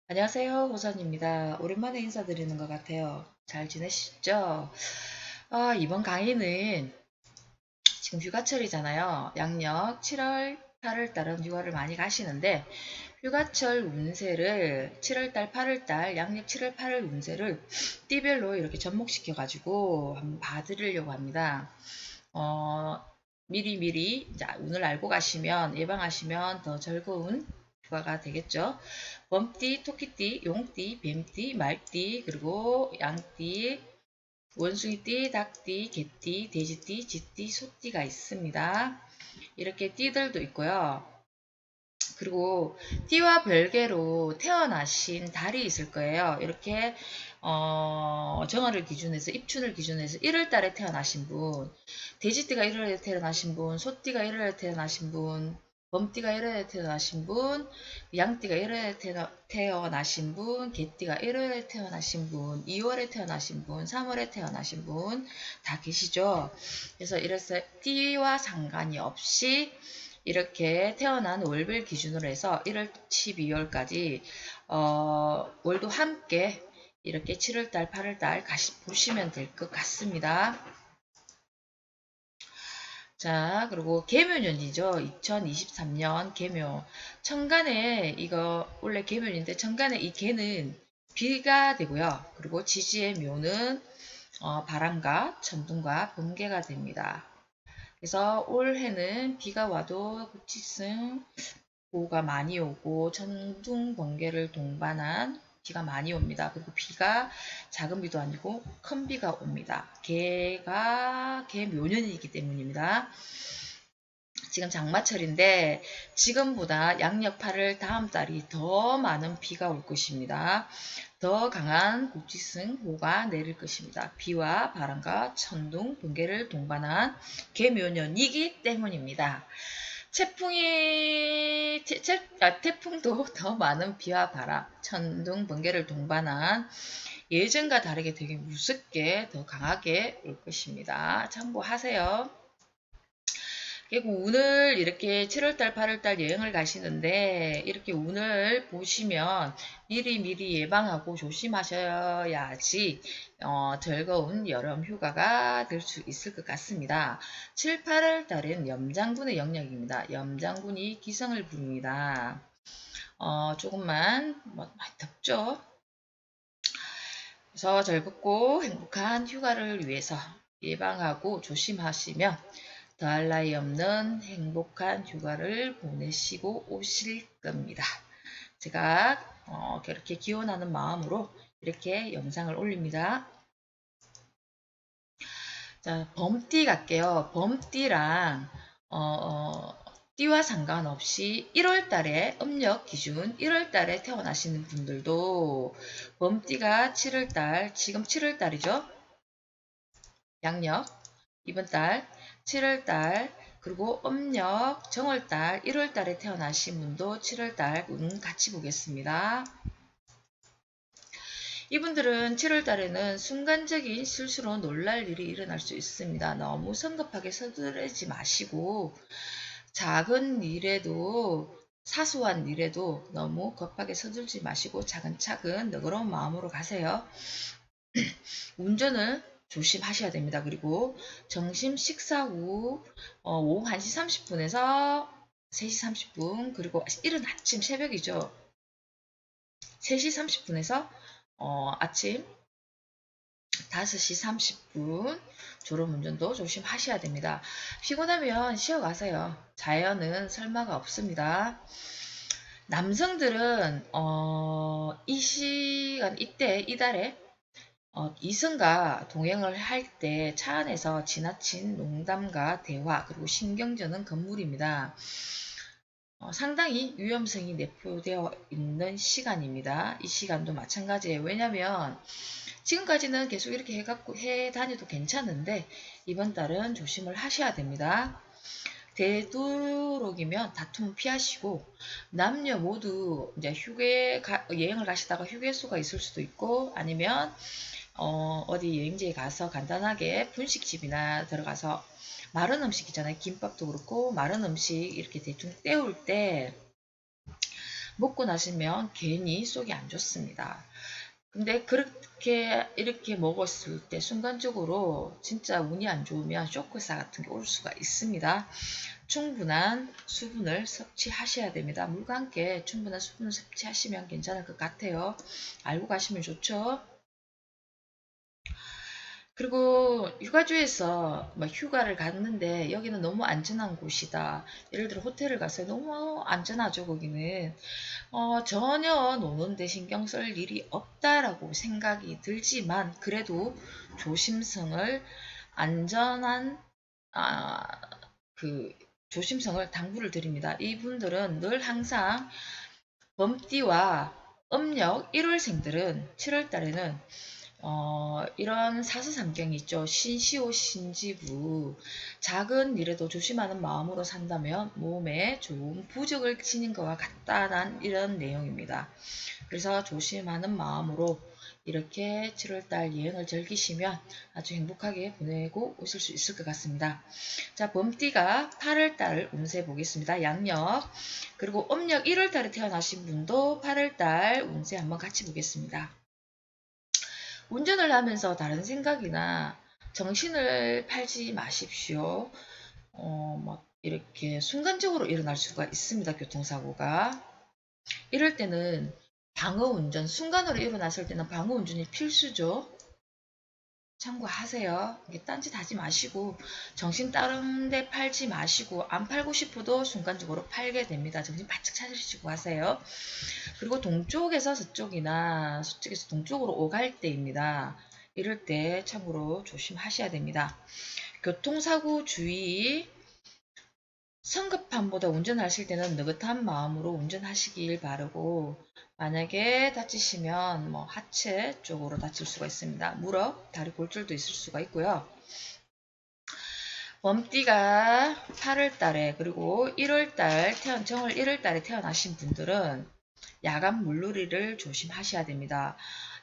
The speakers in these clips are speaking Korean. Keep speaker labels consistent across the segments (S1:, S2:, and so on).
S1: 안녕하세요, 호선입니다. 오랜만에 인사드리는 것 같아요. 잘 지내시죠? 이번 강의는 지금 휴가철이잖아요. 양력 7월, 8월 달은 휴가를 많이 가시는데 휴가철 운세를 7월 달, 8월 달, 양력 7월, 8월 운세를 띠별로 이렇게 접목시켜가지고 한번 봐드리려고 합니다. 어, 미리미리 이제 운을 알고 가시면 예방하시면 더 즐거운 휴가가 되겠죠. 범띠, 토끼띠, 용띠, 뱀띠, 말띠, 그리고 양띠, 원숭이띠, 닭띠, 개띠, 돼지띠, 쥐띠, 소띠가 있습니다. 이렇게 띠들도 있고요. 그리고 띠와 별개로 태어나신 달이 있을 거예요. 이렇게 정월을 기준해서 입춘을 기준해서 1월 달에 태어나신 분, 돼지띠가 1월에 태어나신 분, 소띠가 1월에 태어나신 분, 범띠가 1월에 태어나신 분, 양띠가 1월에 태어나신 분, 개띠가 1월에 태어나신 분, 2월에 태어나신 분, 3월에 태어나신 분 다 계시죠. 그래서 이래서 띠와 상관이 없이 이렇게 태어난 월별 기준으로 해서 1월, 12월까지 월도 함께 이렇게 7월달, 8월달 보시면 될 것 같습니다. 자, 그리고 개묘년이죠. 2023년 개묘. 천간에 이거 원래 개묘인데 천간에 이 개는 비가 되고요. 그리고 지지의 묘는 바람과 천둥과 번개가 됩니다. 그래서 올해는 비가 와도 국지승 보가 많이 오고 천둥 번개를 동반한 비가 많이 옵니다. 그리고 비가 작은 비도 아니고 큰 비가 옵니다. 개 묘년이기 때문입니다. 지금 장마철인데 지금보다 양력 8월 다음 달이 더 많은 비가 올 것입니다. 더 강한 국지승호가 내릴 것입니다. 비와 바람과 천둥, 번개를 동반한 개묘년이기 때문입니다. 태풍도 더 많은 비와 바람, 천둥, 번개를 동반한 예전과 다르게 되게 무섭게 더 강하게 올 것입니다. 참고하세요. 그리고 운을 이렇게 7월달, 8월달 여행을 가시는데 이렇게 운을 보시면 미리 예방하고 조심하셔야지 즐거운 여름 휴가가 될 수 있을 것 같습니다. 7, 8월달은 염장군의 영역입니다. 염장군이 기승을 부릅니다. 조금만 많이 덥죠. 그래서 즐겁고 행복한 휴가를 위해서 예방하고 조심하시면 더할 나위 없는 행복한 휴가를 보내시고 오실 겁니다. 제가 그렇게 기원하는 마음으로 이렇게 영상을 올립니다. 자, 범띠 갈게요. 범띠랑 띠와 상관없이 1월 달에 음력 기준 1월 달에 태어나시는 분들도 범띠가 7월 달, 지금 7월 달이죠. 양력 이번 달 7월 달 그리고 음력 정월 달 1월 달에 태어나신 분도 7월 달 운 같이 보겠습니다. 이분들은 7월 달에는 순간적인 실수로 놀랄 일이 일어날 수 있습니다. 너무 성급하게 서두르지 마시고 작은 일에도 사소한 일에도 너무 급하게 서둘지 마시고 차근차근 너그러운 마음으로 가세요. 운전을 조심하셔야 됩니다. 그리고 점심 식사 후 오후 1시 30분에서 3시 30분 그리고 이른 아침 새벽이죠. 3시 30분에서 아침 5시 30분 졸음운전도 조심하셔야 됩니다. 피곤하면 쉬어가세요. 자연은 설마가 없습니다. 남성들은 이 시간 이때 이달에 이승과 동행을 할 때 차 안에서 지나친 농담과 대화 그리고 신경전은 금물입니다. 상당히 위험성이 내포되어 있는 시간입니다. 이 시간도 마찬가지예요. 왜냐하면 지금까지는 계속 이렇게 해 다녀도 괜찮은데 이번 달은 조심을 하셔야 됩니다. 되도록이면 다툼 피하시고 남녀 모두 이제 여행을 가시다가 휴게소가 있을 수도 있고 아니면 어디 여행지에 가서 간단하게 분식집이나 들어가서 마른 음식 있잖아요. 김밥도 그렇고 마른 음식 이렇게 대충 때울 때 먹고 나시면 괜히 속이 안 좋습니다. 근데 그렇게 이렇게 먹었을 때 순간적으로 진짜 운이 안 좋으면 쇼크사 같은 게 올 수가 있습니다. 충분한 수분을 섭취하셔야 됩니다. 물과 함께 충분한 수분을 섭취하시면 괜찮을 것 같아요. 알고 가시면 좋죠. 그리고 휴가지에서 막 휴가를 갔는데 여기는 너무 안전한 곳이다. 예를 들어 호텔을 갔어요. 너무 안전하죠, 거기는. 전혀 노는데 신경 쓸 일이 없다라고 생각이 들지만 그래도 조심성을 안전한 아, 그 조심성을 당부를 드립니다. 이분들은 늘 항상 범띠와 음력 1월생들은 7월 달에는 이런 사수삼경이 있죠. 신시오 신지부. 작은 일에도 조심하는 마음으로 산다면 몸에 좋은 부적을 지닌 것과 같다는 이런 내용입니다. 그래서 조심하는 마음으로 이렇게 7월달 여행을 즐기시면 아주 행복하게 보내고 오실 수 있을 것 같습니다. 자, 범띠가 8월달 운세 보겠습니다. 양력. 그리고 음력 1월달에 태어나신 분도 8월달 운세 한번 같이 보겠습니다. 운전을 하면서 다른 생각이나 정신을 팔지 마십시오. 막 이렇게 순간적으로 일어날 수가 있습니다. 교통사고가. 이럴 때는 방어운전, 순간으로 일어났을 때는 방어운전이 필수죠. 참고하세요. 딴짓 하지 마시고 정신 다른 데 팔지 마시고 안 팔고 싶어도 순간적으로 팔게 됩니다. 정신 바짝 차리시고 하세요. 그리고 동쪽에서 서쪽이나 서쪽에서 동쪽으로 오갈 때입니다. 이럴 때 참고로 조심하셔야 됩니다. 교통사고 주의. 성급함보다 운전하실 때는 느긋한 마음으로 운전하시길 바라고, 만약에 다치시면 하체 쪽으로 다칠 수가 있습니다. 무릎, 다리 골절도 있을 수가 있고요. 범띠가 8월달에 그리고 1월달 정월 1월달에 태어나신 분들은 야간 물놀이를 조심하셔야 됩니다.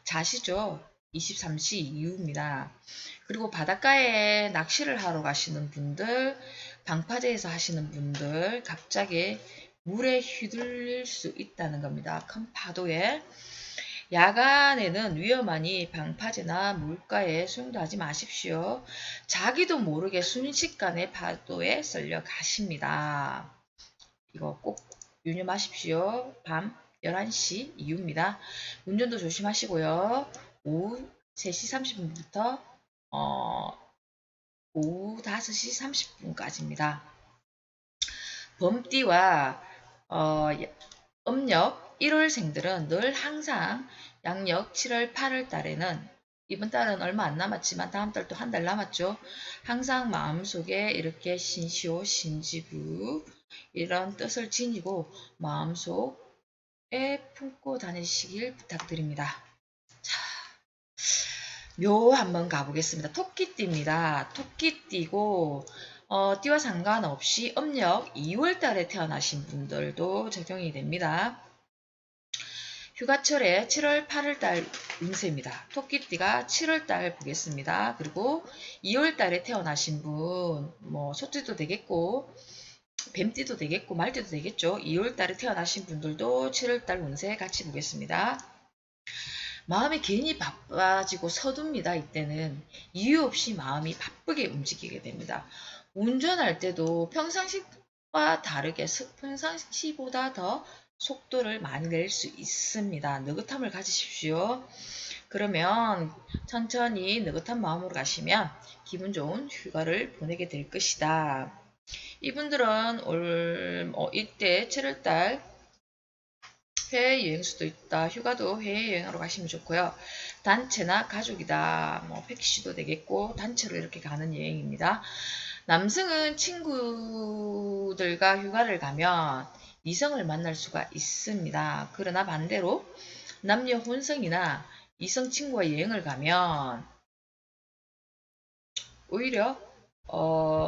S1: 자시죠? 23시 이후입니다. 그리고 바닷가에 낚시를 하러 가시는 분들, 방파제에서 하시는 분들 갑자기 물에 휘둘릴 수 있다는 겁니다. 큰 파도에. 야간에는 위험하니 방파제나 물가에 수영도 하지 마십시오. 자기도 모르게 순식간에 파도에 썰려 가십니다. 이거 꼭 유념하십시오. 밤 11시 이후입니다. 운전도 조심하시고요. 오후 3시 30분부터 오후 5시 30분까지입니다. 범띠와 음력 1월생들은 늘 항상 양력 7월 8월 달에는 이번 달은 얼마 안 남았지만 다음 달도 한 달 남았죠. 항상 마음속에 이렇게 신시오 신지부 이런 뜻을 지니고 마음속에 품고 다니시길 부탁드립니다. 자, 묘 한번 가보겠습니다. 토끼띠입니다. 토끼띠고 띠와 상관없이 음력 2월달에 태어나신 분들도 적용이 됩니다. 휴가철에 7월 8월달 운세입니다. 토끼띠가 7월달 보겠습니다. 그리고 2월달에 태어나신 분, 소띠도 되겠고 뱀띠도 되겠고 말띠도 되겠죠. 2월달에 태어나신 분들도 7월달 운세 같이 보겠습니다. 마음이 괜히 바빠지고 서둡니다. 이때는 이유 없이 마음이 바쁘게 움직이게 됩니다. 운전할 때도 평상시와 다르게 평상시보다 더 속도를 많이 낼 수 있습니다. 느긋함을 가지십시오. 그러면 천천히 느긋한 마음으로 가시면 기분 좋은 휴가를 보내게 될 것이다. 이분들은 이때 7월달 해외여행 수도 있다. 휴가도 해외여행하러 가시면 좋고요. 단체나 가족이다. 패키지도 되겠고 단체로 이렇게 가는 여행입니다. 남성은 친구들과 휴가를 가면 이성을 만날 수가 있습니다. 그러나 반대로 남녀 혼성이나 이성 친구와 여행을 가면 오히려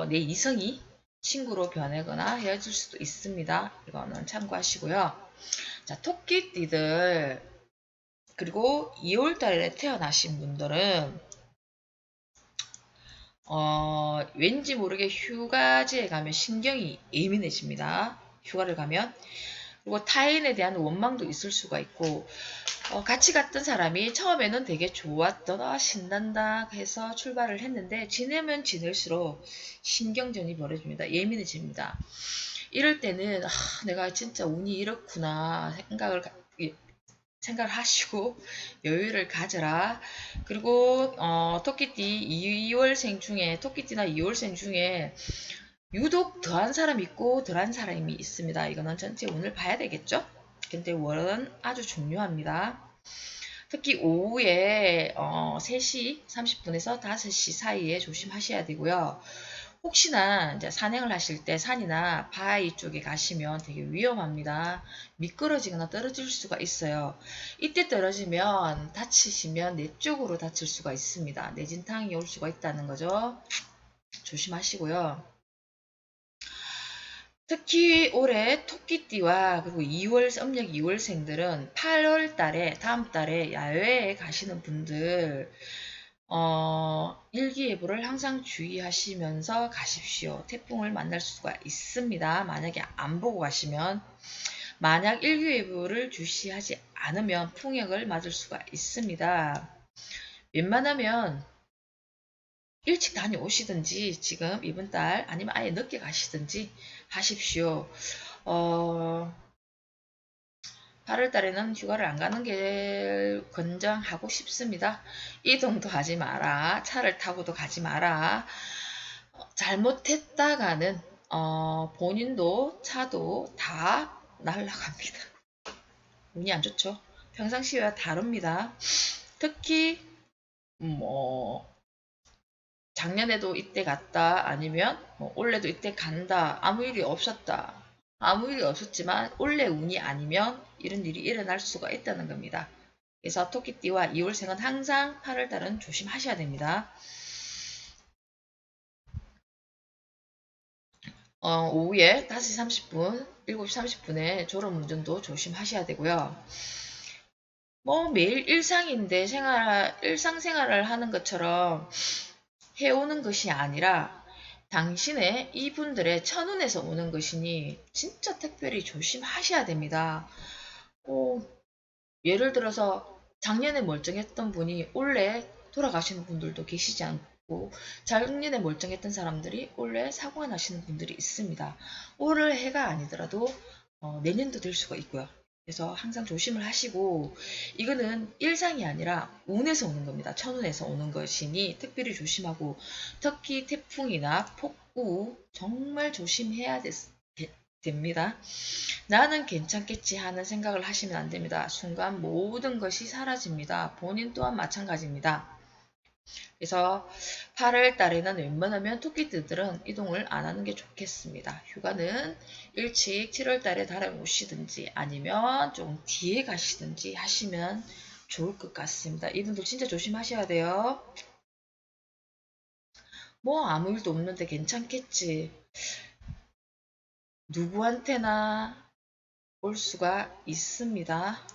S1: 내 이성이 친구로 변하거나 헤어질 수도 있습니다. 이거는 참고하시고요. 자, 토끼띠들 그리고 2월달에 태어나신 분들은 왠지 모르게 휴가지에 가면 신경이 예민해집니다. 휴가를 가면 그리고 타인에 대한 원망도 있을 수가 있고 같이 갔던 사람이 처음에는 되게 좋았던 신난다 해서 출발을 했는데 지내면 지낼수록 신경전이 벌어집니다. 예민해집니다. 이럴 때는 내가 진짜 운이 이렇구나 생각을 하시고 여유를 가져라. 그리고 토끼띠 2월생 중에 토끼띠나 2월생 중에 유독 더한 사람이 있고 덜한 사람이 있습니다. 이거는 전체 운을 봐야 되겠죠? 근데 월은 아주 중요합니다. 특히 오후에 3시 30분에서 5시 사이에 조심하셔야 되고요. 혹시나 이제 산행을 하실 때 산이나 바위 쪽에 가시면 되게 위험합니다. 미끄러지거나 떨어질 수가 있어요. 이때 떨어지면 다치시면 내 쪽으로 다칠 수가 있습니다. 내진탕이 올 수가 있다는 거죠. 조심하시고요. 특히 올해 토끼띠와 그리고 2월 âm 력 2월생들은 8월 달에 다음 달에 야외에 가시는 분들 일기예보를 항상 주의하시면서 가십시오. 태풍을 만날 수가 있습니다. 만약에 안 보고 가시면 만약 일기예보를 주시하지 않으면 풍역을 맞을 수가 있습니다. 웬만하면 일찍 다녀오시든지 지금 이번 달 아니면 아예 늦게 가시든지 하십시오. 8월 달에는 휴가를 안 가는 게 권장하고 싶습니다. 이동도 하지 마라. 차를 타고도 가지 마라. 잘못했다가는 본인도 차도 다 날아갑니다. 운이 안 좋죠. 평상시와 다릅니다. 특히 뭐 작년에도 이때 갔다 아니면 올해도 이때 간다 아무 일이 없었다 아무 일이 없었지만 올해 운이 아니면 이런 일이 일어날 수가 있다는 겁니다. 그래서 토끼띠와 2월생은 항상 8월달은 조심하셔야 됩니다. 오후에 5시 30분 7시 30분에 졸음운전도 조심하셔야 되고요. 뭐 매일 일상인데 일상생활을 하는 것처럼 해오는 것이 아니라 당신의 이분들의 천운에서 오는 것이니 진짜 특별히 조심하셔야 됩니다. 예를 들어서 작년에 멀쩡했던 분이 올해 돌아가시는 분들도 계시지 않고 작년에 멀쩡했던 사람들이 올해 사고가 나시는 분들이 있습니다. 올해 해가 아니더라도 내년도 될 수가 있고요. 그래서 항상 조심을 하시고 이거는 일상이 아니라 운에서 오는 겁니다. 천운에서 오는 것이니 특별히 조심하고 특히 태풍이나 폭우 정말 조심해야 됩니다. 나는 괜찮겠지 하는 생각을 하시면 안 됩니다. 순간 모든 것이 사라집니다. 본인 또한 마찬가지입니다. 그래서 8월 달에는 웬만하면 토끼들은 이동을 안 하는 게 좋겠습니다. 휴가는 일찍 7월 달에 다녀오시든지 아니면 좀 뒤에 가시든지 하시면 좋을 것 같습니다. 이분들 진짜 조심하셔야 돼요. 뭐 아무 일도 없는데 괜찮겠지. 누구한테나 올 수가 있습니다.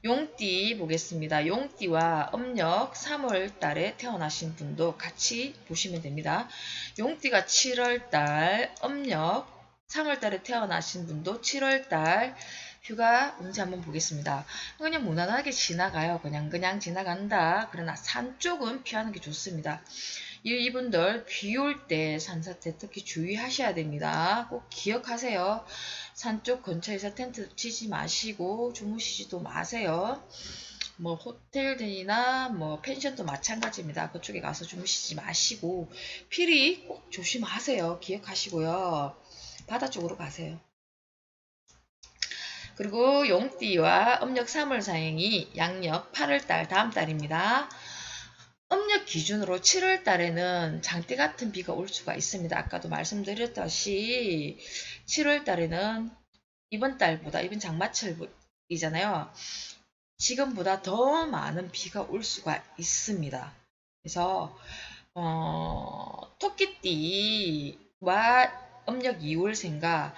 S1: 용띠 보겠습니다. 용띠와 음력 3월 달에 태어나신 분도 같이 보시면 됩니다. 용띠가 7월 달, 음력 3월 달에 태어나신 분도 7월 달 휴가 운세 한번 보겠습니다. 그냥 무난하게 지나가요. 그냥 지나간다. 그러나 산 쪽은 피하는 게 좋습니다. 이분들 비 올 때 산사태 특히 주의하셔야 됩니다. 꼭 기억하세요. 산 쪽 근처에서 텐트 치지 마시고 주무시지도 마세요. 뭐 호텔들이나 뭐 펜션도 마찬가지입니다. 그쪽에 가서 주무시지 마시고 필히 꼭 조심하세요. 기억하시고요. 바다 쪽으로 가세요. 그리고 용띠와 음력 3월 사행이 양력 8월달 다음 달입니다. 음력 기준으로 7월 달에는 장대 같은 비가 올 수가 있습니다. 아까도 말씀드렸듯이 7월 달에는 이번 달보다 이번 장마철이잖아요. 지금보다 더 많은 비가 올 수가 있습니다. 그래서 토끼띠와 음력 2월생과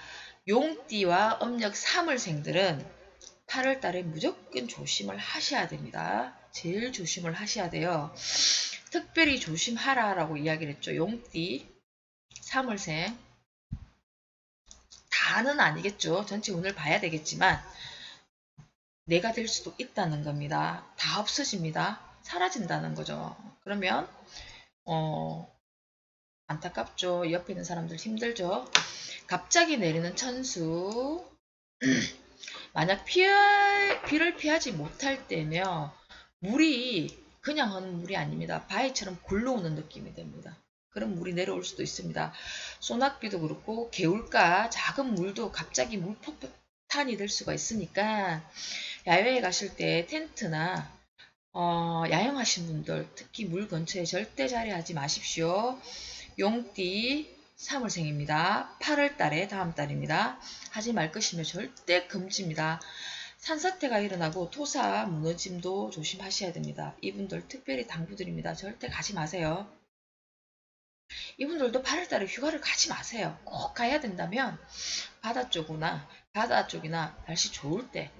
S1: 용띠와 음력 3월생들은 8월 달에 무조건 조심을 하셔야 됩니다. 제일 조심을 하셔야 돼요. 특별히 조심하라라고 이야기를 했죠. 용띠, 3월생 다는 아니겠죠. 전체 운을 봐야 되겠지만 내가 될 수도 있다는 겁니다. 다 없어집니다. 사라진다는 거죠. 그러면 안타깝죠. 옆에 있는 사람들 힘들죠. 갑자기 내리는 천수. 만약 비를 피하지 못할 때면 물이 그냥 하는 물이 아닙니다. 바위처럼 굴러오는 느낌이 됩니다. 그럼 물이 내려올 수도 있습니다. 소낙비도 그렇고 개울가 작은 물도 갑자기 물폭탄이 될 수가 있으니까 야외에 가실 때 텐트나 야영하신 분들 특히 물 근처에 절대 자리하지 마십시오. 용띠 3월생입니다. 8월달에 다음 달입니다. 하지 말 것이며 절대 금지입니다. 산사태가 일어나고 토사 무너짐도 조심하셔야 됩니다. 이분들 특별히 당부드립니다. 절대 가지 마세요. 이분들도 8월달에 휴가를 가지 마세요. 꼭 가야 된다면 바다 쪽이나 날씨 좋을 때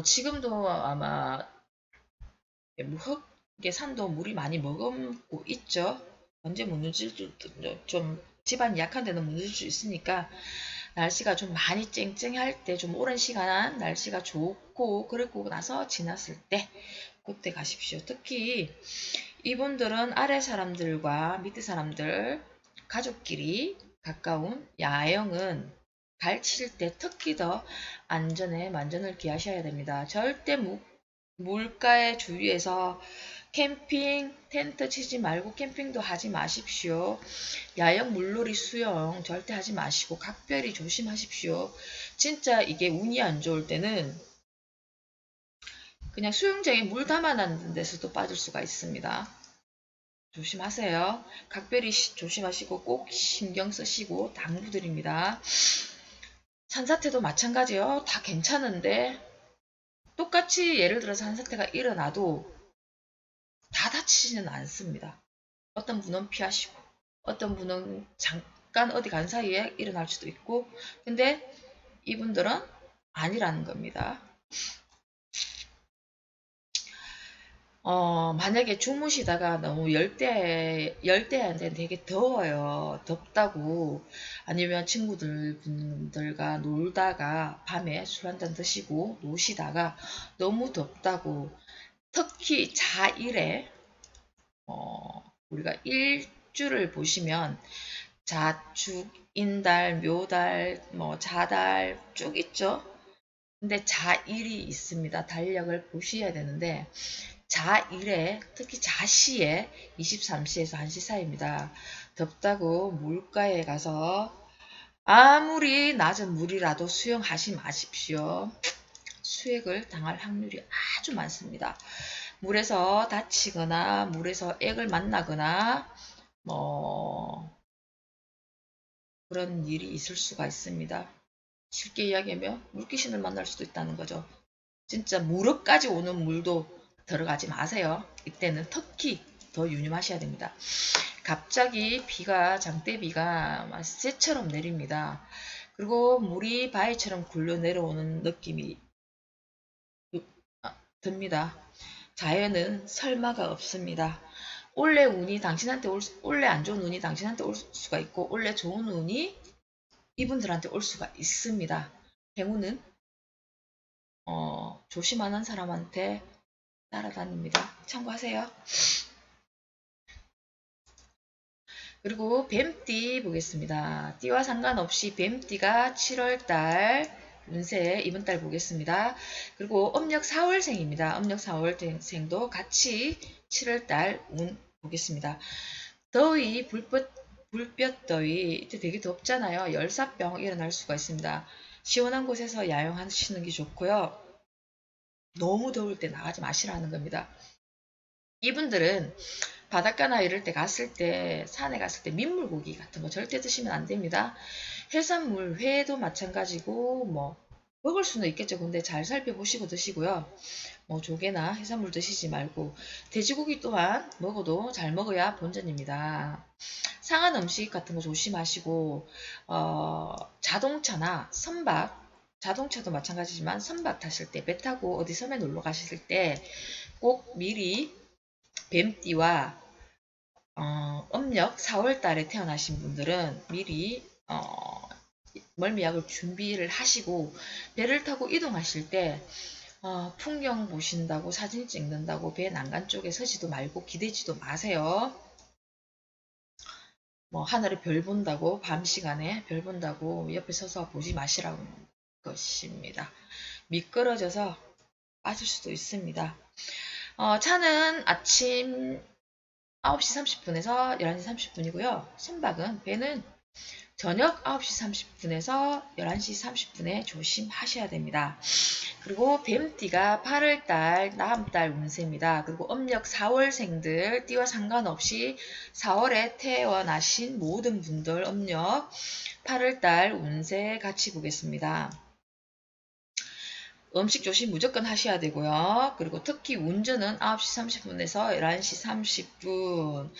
S1: 지금도 아마 흙의 산도 물이 많이 머금고 있죠. 언제 무너질지 좀 집안이 약한 데는 무너질 수 있으니까 날씨가 좀 많이 쨍쨍할 때 좀 오랜 시간 날씨가 좋고 그러고 나서 지났을 때 그때 가십시오. 특히 이분들은 아래 사람들과 밑에 사람들 가족끼리 가까운 야영은 가르칠 때 특히 더 안전에 만전을 기하셔야 됩니다. 절대 물가에 주위에서 캠핑 텐트 치지 말고 캠핑도 하지 마십시오. 야영 물놀이 수영 절대 하지 마시고 각별히 조심하십시오. 진짜 이게 운이 안 좋을 때는 그냥 수영장에 물 담아놨는 데서도 빠질 수가 있습니다. 조심하세요. 각별히 조심하시고 꼭 신경 쓰시고 당부드립니다. 산사태도 마찬가지요. 다 괜찮은데 똑같이 예를 들어서 산사태가 일어나도 다 다치지는 않습니다. 어떤 분은 피하시고 어떤 분은 잠깐 어디 간 사이에 일어날 수도 있고 근데 이분들은 아니라는 겁니다. 만약에 주무시다가 너무 열대한테 되게 더워요. 덥다고 아니면 분들과 놀다가 밤에 술 한잔 드시고 노시다가 너무 덥다고 특히 자일에 우리가 일주를 보시면 자축, 인달, 묘달, 자달 쭉 있죠. 근데 자일이 있습니다. 달력을 보셔야 되는데 자일에 특히 자시에 23시에서 1시 사이입니다. 덥다고 물가에 가서 아무리 낮은 물이라도 수영하지 마십시오. 수액을 당할 확률이 아주 많습니다. 물에서 다치거나 물에서 액을 만나거나 그런 일이 있을 수가 있습니다. 쉽게 이야기하면 물귀신을 만날 수도 있다는 거죠. 진짜 무릎까지 오는 물도 들어가지 마세요. 이때는 특히 더 유념하셔야 됩니다. 갑자기 장대비가 새처럼 내립니다. 그리고 물이 바위처럼 굴러 내려오는 느낌이 듭니다. 자연은 설마가 없습니다. 올해 안 좋은 운이 당신한테 올 수가 있고, 올해 좋은 운이 이분들한테 올 수가 있습니다. 행운은, 조심하는 사람한테 따라다닙니다. 참고하세요. 그리고 뱀띠 보겠습니다. 띠와 상관없이 뱀띠가 7월달 운세 이번 달 보겠습니다. 그리고 음력 4월생입니다. 음력 4월생도 같이 7월달 운 보겠습니다. 더위, 불볕 더위, 이때 되게 덥잖아요. 열사병 일어날 수가 있습니다. 시원한 곳에서 야영하시는 게 좋고요. 너무 더울 때 나가지 마시라는 겁니다. 이분들은 바닷가나 이럴 때 산에 갔을 때 민물고기 같은 거 절대 드시면 안 됩니다. 해산물, 회도 마찬가지고, 먹을 수는 있겠죠. 근데 잘 살펴보시고 드시고요. 조개나 해산물 드시지 말고, 돼지고기 또한 먹어도 잘 먹어야 본전입니다. 상한 음식 같은 거 조심하시고, 자동차나 자동차도 마찬가지지만 선박 타실 때, 배 타고 어디 섬에 놀러 가실 때 꼭 미리 뱀띠와 음력 4월 달에 태어나신 분들은 미리 멀미약을 준비를 하시고 배를 타고 이동하실 때 풍경 보신다고 사진 찍는다고 배 난간 쪽에 서지도 말고 기대지도 마세요. 뭐 하늘에 별 본다고 밤 시간에 별 본다고 옆에 서서 보지 마시라는 것입니다. 미끄러져서 빠질 수도 있습니다. 차는 아침 9시 30분에서 11시 30분이고요. 선박은 배는 저녁 9시 30분에서 11시 30분에 조심하셔야 됩니다. 그리고 뱀띠가 8월달 다음 달 운세입니다. 그리고 음력 4월생들 띠와 상관없이 4월에 태어나신 모든 분들 음력 8월달 운세 같이 보겠습니다. 음식 조심 무조건 하셔야 되고요. 그리고 특히 운전은 9시 30분에서 11시 30분.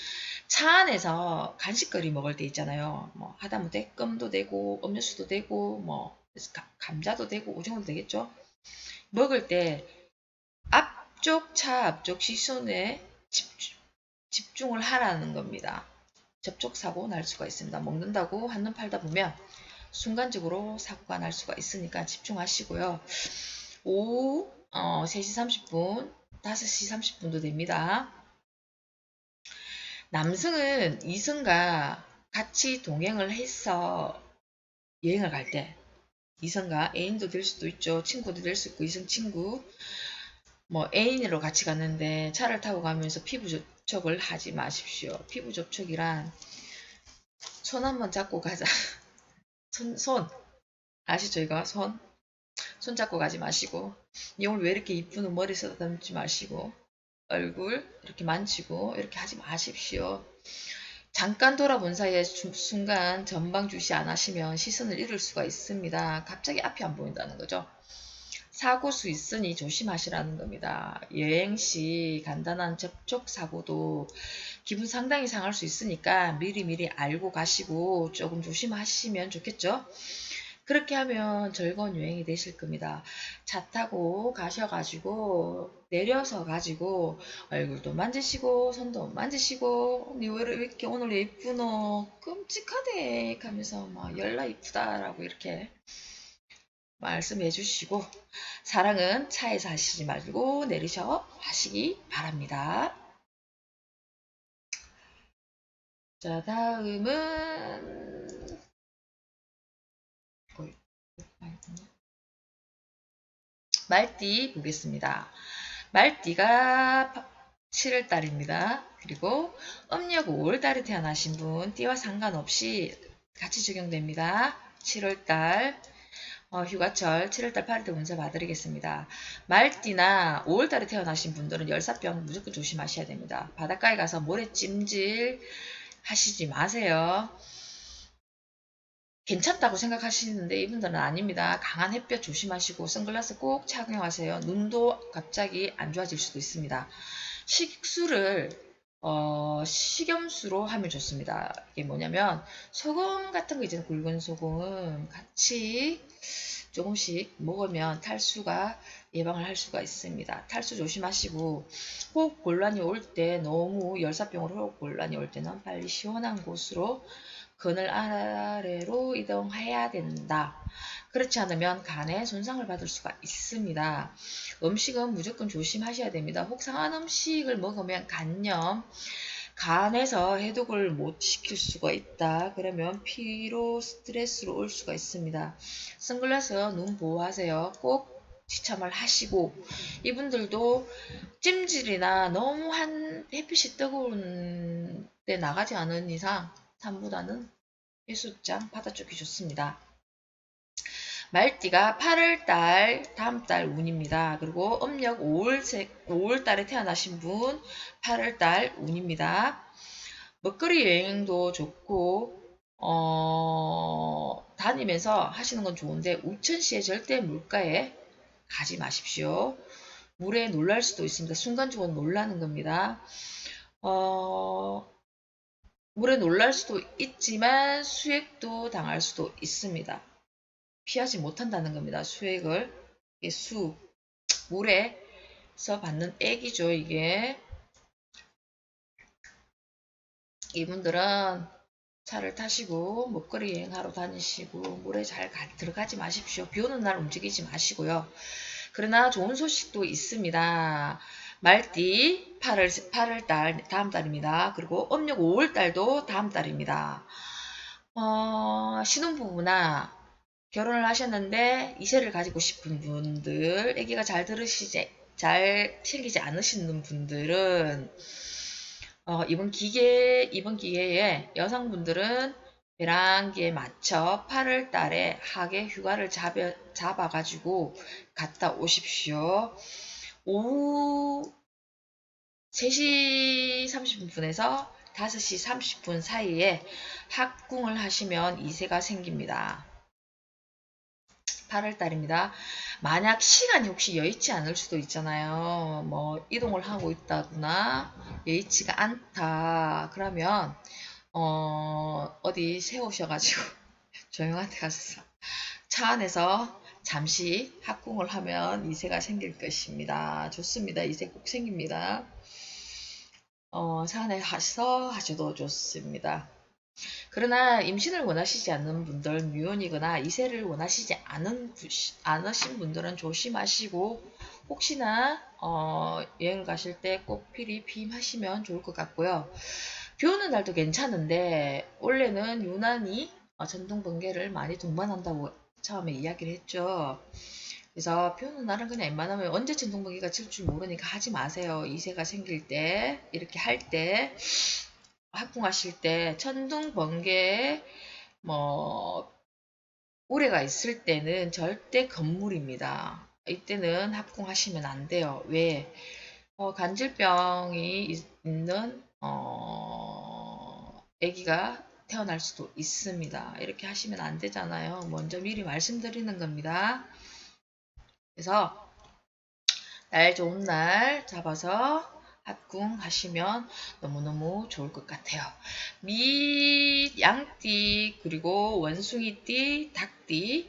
S1: 차 안에서 간식거리 먹을 때 있잖아요. 뭐 하다못해 껌도 되고 음료수도 되고 뭐 감자도 되고 오징어도 되겠죠. 먹을 때 차 앞쪽 시선에 집중을 하라는 겁니다. 접촉사고 날 수가 있습니다. 먹는다고 한눈 팔다 보면 순간적으로 사고가 날 수가 있으니까 집중하시고요. 오후 3시 30분, 5시 30분도 됩니다. 남성은 이성과 같이 동행을 해서 여행을 갈 때 이성과 애인도 될 수도 있죠. 친구도 될 수 있고 이성 친구 뭐 애인으로 같이 갔는데 차를 타고 가면서 피부 접촉을 하지 마십시오. 피부 접촉이란 손 한번 잡고 가자. 손 아시죠 이거 손 잡고 가지 마시고 이 오늘 왜 이렇게 이쁜 머리 쓰다듬지 마시고 얼굴 이렇게 만지고 이렇게 하지 마십시오. 잠깐 돌아본 사이에 순간 전방 주시 안 하시면 시선을 잃을 수가 있습니다. 갑자기 앞이 안 보인다는 거죠. 사고 수 있으니 조심하시라는 겁니다. 여행 시 간단한 접촉 사고도 기분 상당히 상할 수 있으니까 미리미리 알고 가시고 조금 조심하시면 좋겠죠. 그렇게 하면 즐거운 여행이 되실 겁니다. 차 타고 가셔가지고 내려서 가지고 얼굴도 만지시고 손도 만지시고 니 왜 이렇게 오늘 예쁘노 끔찍하대 하면서 막 열나 이쁘다라고 이렇게 말씀해 주시고 사랑은 차에서 하시지 말고 내리셔 하시기 바랍니다. 자 다음은 말띠 보겠습니다. 말띠가 7월달입니다. 그리고 음력 5월달에 태어나신 분 띠와 상관없이 같이 적용됩니다. 7월달 휴가철 7월달 8월달 운세 봐드리겠습니다. 말띠나 5월달에 태어나신 분들은 열사병 무조건 조심하셔야 됩니다. 바닷가에 가서 모래찜질 하시지 마세요. 괜찮다고 생각하시는데 이분들은 아닙니다. 강한 햇볕 조심하시고 선글라스 꼭 착용하세요. 눈도 갑자기 안 좋아질 수도 있습니다. 식수를 식염수로 하면 좋습니다. 이게 뭐냐면 소금 같은 거 있잖아요. 굵은 소금 같이 조금씩 먹으면 탈수가 예방을 할 수가 있습니다. 탈수 조심하시고 호흡 곤란이 올 때 너무 열사병으로 호흡 곤란이 올 때는 빨리 시원한 곳으로 그늘 아래로 이동해야 된다. 그렇지 않으면 간에 손상을 받을 수가 있습니다. 음식은 무조건 조심하셔야 됩니다. 혹 상한 음식을 먹으면 간염, 간에서 해독을 못 시킬 수가 있다. 그러면 피로, 스트레스로 올 수가 있습니다. 선글라스 눈 보호하세요. 꼭 지참을 하시고 이분들도 찜질이나 너무 한 햇빛이 뜨거운 데 나가지 않은 이상 산보다는 해수욕장 바다 쪽이 좋습니다. 말띠가 8월달 다음 달 운입니다. 그리고 음력 5월달에 태어나신 분 8월달 운입니다. 먹거리 여행도 좋고 다니면서 하시는 건 좋은데 우천시에 절대 물가에 가지 마십시오. 물에 놀랄 수도 있습니다. 순간적으로 놀라는 겁니다. 물에 놀랄 수도 있지만 수액도 당할 수도 있습니다. 피하지 못한다는 겁니다. 수액을. 이게 물에서 받는 액이죠. 이게. 이분들은 차를 타시고 먹거리 여행하러 다니시고 물에 잘 들어가지 마십시오. 비 오는 날 움직이지 마시고요. 그러나 좋은 소식도 있습니다. 말띠 8월 달 다음 달입니다. 그리고 음력 5월 달도 다음 달입니다. 신혼부부나 결혼을 하셨는데 이세를 가지고 싶은 분들, 아기가 잘 생기지 않으시는 분들은 이번 기회에 여성분들은 배란기에 맞춰 8월 달에 하계 휴가를 잡아가지고 갔다 오십시오. 오후 3시 30분에서 5시 30분 사이에 합궁을 하시면 이세가 생깁니다. 8월달입니다. 만약 시간이 혹시 여의치 않을 수도 있잖아요. 뭐 이동을 하고 있다거나 여의치가 않다. 그러면 어디 세우셔가지고 조용한 데 가셔서 차 안에서 잠시 합궁을 하면 이세가 생길 것입니다. 좋습니다. 이세 꼭 생깁니다. 차 안에 가서 하셔도 좋습니다. 그러나 임신을 원하시지 않는 분들, 미혼이거나 이세를 원하시지 않으신 분들은 조심하시고 혹시나 여행을 가실 때 꼭 필히 피임하시면 좋을 것 같고요. 비 오는 날도 괜찮은데 원래는 유난히 전동 번개를 많이 동반한다고 처음에 이야기를 했죠. 그래서 비 오는 날은 그냥 웬만하면 언제 전동 번개가 칠 줄 모르니까 하지 마세요. 이세가 생길 때 이렇게 할 때 합궁하실 때 천둥 번개에 뭐 우레가 있을 때는 절대 건물입니다. 이때는 합궁하시면 안 돼요. 왜? 간질병이 있는 아기가 태어날 수도 있습니다. 이렇게 하시면 안 되잖아요. 먼저 미리 말씀드리는 겁니다. 그래서 날 좋은 날 잡아서 합궁하시면 너무너무 좋을 것 같아요. 양띠, 그리고 원숭이띠, 닭띠,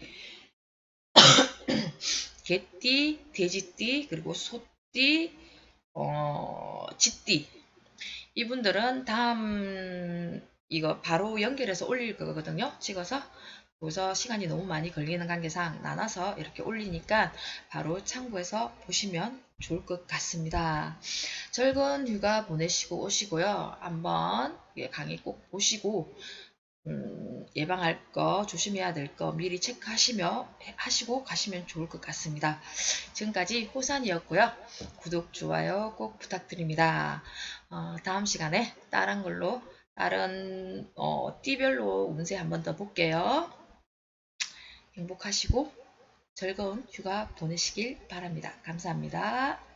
S1: 개띠, 돼지띠, 그리고 소띠, 쥐띠. 이분들은 다음 이거 바로 연결해서 올릴 거거든요. 찍어서. 그래서 시간이 너무 많이 걸리는 관계상 나눠서 이렇게 올리니까 바로 참고해서 보시면 좋을 것 같습니다. 즐거운 휴가 보내시고 오시고요. 한번 강의 꼭 보시고 예방할 거, 조심해야 될 거 미리 하시고 가시면 좋을 것 같습니다. 지금까지 호산이었고요. 구독, 좋아요 꼭 부탁드립니다. 다음 시간에 다른 띠별로 운세 한번 더 볼게요. 행복하시고 즐거운 휴가 보내시길 바랍니다. 감사합니다.